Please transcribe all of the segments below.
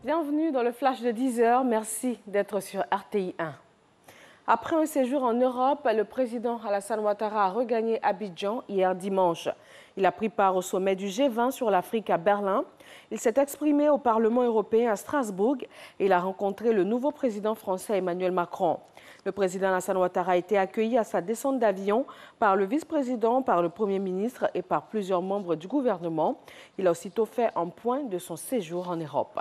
Bienvenue dans le flash de 10h. Merci d'être sur RTI 1. Après un séjour en Europe, le président Alassane Ouattara a regagné Abidjan hier dimanche. Il a pris part au sommet du G20 sur l'Afrique à Berlin. Il s'est exprimé au Parlement européen à Strasbourg et il a rencontré le nouveau président français Emmanuel Macron. Le président Alassane Ouattara a été accueilli à sa descente d'avion par le vice-président, par le Premier ministre et par plusieurs membres du gouvernement. Il a aussitôt fait un point de son séjour en Europe.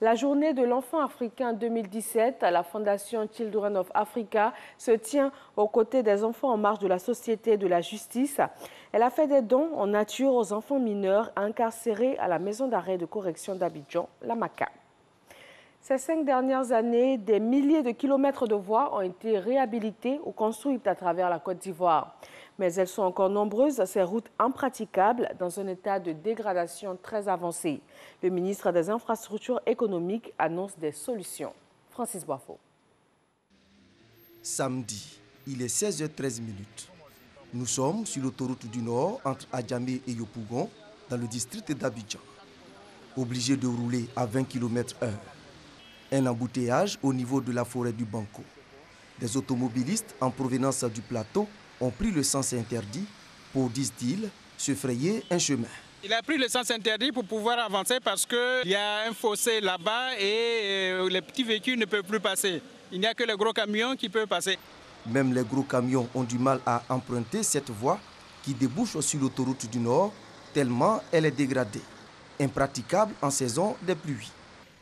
La journée de l'enfant africain 2017 à la Fondation Children of Africa se tient aux côtés des enfants en marche de la société et de la justice. Elle a fait des dons en nature aux enfants mineurs incarcérés à la maison d'arrêt de correction d'Abidjan, la MACA. Ces 5 dernières années, des milliers de kilomètres de voies ont été réhabilitées ou construites à travers la Côte d'Ivoire. Mais elles sont encore nombreuses, ces routes impraticables, dans un état de dégradation très avancé. Le ministre des Infrastructures économiques annonce des solutions. Francis Boifo. Samedi, il est 16h13. Nous sommes sur l'autoroute du Nord entre Adjamé et Yopougon, dans le district d'Abidjan. Obligés de rouler à 20 km/h. Un embouteillage au niveau de la forêt du Banco. Des automobilistes en provenance du plateau ont pris le sens interdit pour, disent-ils, se frayer un chemin. Il a pris le sens interdit pour pouvoir avancer parce qu'il y a un fossé là-bas et les petits véhicules ne peuvent plus passer. Il n'y a que les gros camions qui peuvent passer. Même les gros camions ont du mal à emprunter cette voie qui débouche sur l'autoroute du Nord tellement elle est dégradée. Impraticable en saison des pluies.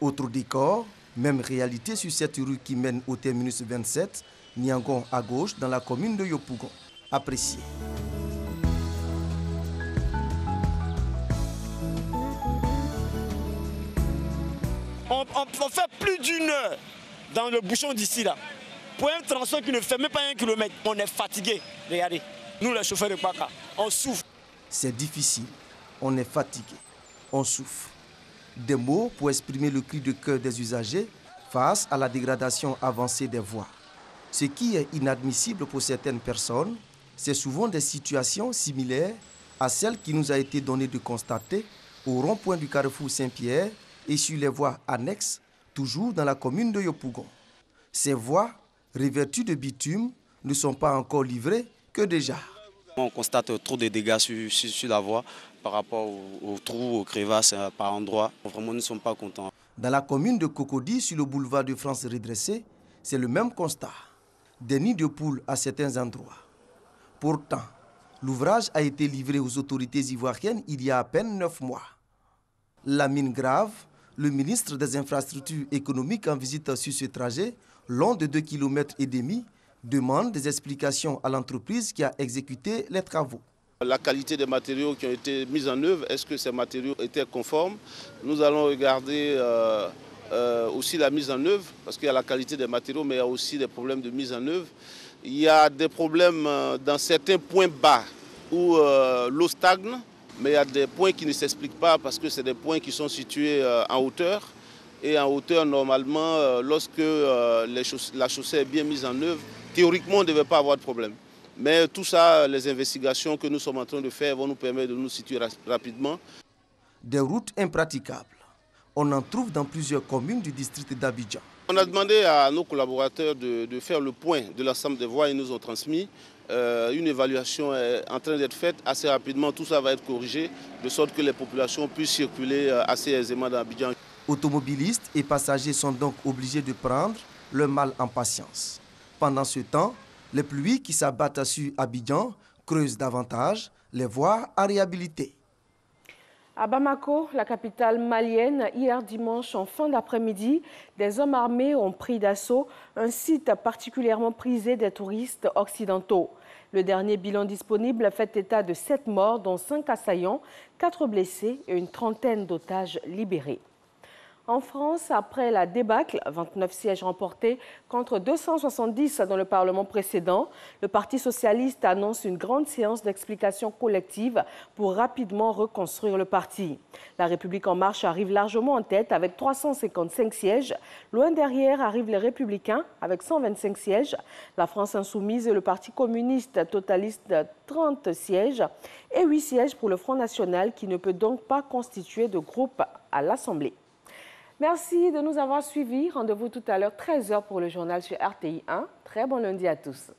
Autre décor, même réalité sur cette rue qui mène au terminus 27, Niangon à gauche dans la commune de Yopougon. Apprécié. On fait plus d'une heure dans le bouchon d'ici là. Pour un transport qui ne fait même pas 1 kilomètre, on est fatigué. Regardez, nous les chauffeurs de Paka, on souffre. C'est difficile, on est fatigué, on souffre. Des mots pour exprimer le cri de cœur des usagers face à la dégradation avancée des voies. Ce qui est inadmissible pour certaines personnes, c'est souvent des situations similaires à celles qui nous a été données de constater au rond-point du carrefour Saint-Pierre et sur les voies annexes, toujours dans la commune de Yopougon. Ces voies, revêtues de bitume, ne sont pas encore livrées que déjà. On constate trop de dégâts sur la voie par rapport aux trous, aux crevasses par endroits. Vraiment, nous ne sommes pas contents. Dans la commune de Cocody, sur le boulevard de France redressé, c'est le même constat. Des nids de poules à certains endroits. Pourtant, l'ouvrage a été livré aux autorités ivoiriennes il y a à peine 9 mois. Lamine Grave, le ministre des Infrastructures économiques en visite sur ce trajet, long de 2,5 km, demande des explications à l'entreprise qui a exécuté les travaux. La qualité des matériaux qui ont été mis en œuvre, est-ce que ces matériaux étaient conformes? Nous allons regarder aussi la mise en œuvre, parce qu'il y a la qualité des matériaux, mais il y a aussi des problèmes de mise en œuvre. Il y a des problèmes dans certains points bas où l'eau stagne, mais il y a des points qui ne s'expliquent pas parce que c'est des points qui sont situés en hauteur. Et en hauteur, normalement, lorsque la chaussée est bien mise en œuvre, théoriquement, on ne devait pas avoir de problème. Mais tout ça, les investigations que nous sommes en train de faire vont nous permettre de nous situer rapidement. Des routes impraticables. On en trouve dans plusieurs communes du district d'Abidjan. On a demandé à nos collaborateurs de faire le point de l'ensemble des voies et ils nous ont transmis. Une évaluation est en train d'être faite. Assez rapidement, tout ça va être corrigé de sorte que les populations puissent circuler assez aisément dans Abidjan. Automobilistes et passagers sont donc obligés de prendre leur mal en patience. Pendant ce temps, les pluies qui s'abattent sur Abidjan creusent davantage les voies à réhabiliter. À Bamako, la capitale malienne, hier dimanche en fin d'après-midi, des hommes armés ont pris d'assaut un site particulièrement prisé des touristes occidentaux. Le dernier bilan disponible fait état de 7 morts, dont 5 assaillants, 4 blessés et une trentaine d'otages libérés. En France, après la débâcle, 29 sièges remportés contre 270 dans le Parlement précédent, le Parti socialiste annonce une grande séance d'explication collective pour rapidement reconstruire le parti. La République en marche arrive largement en tête avec 355 sièges. Loin derrière arrivent les Républicains avec 125 sièges. La France insoumise et le Parti communiste totalisent 30 sièges et 8 sièges pour le Front national qui ne peut donc pas constituer de groupe à l'Assemblée. Merci de nous avoir suivis. Rendez-vous tout à l'heure, 13h pour le journal sur RTI 1. Très bon lundi à tous.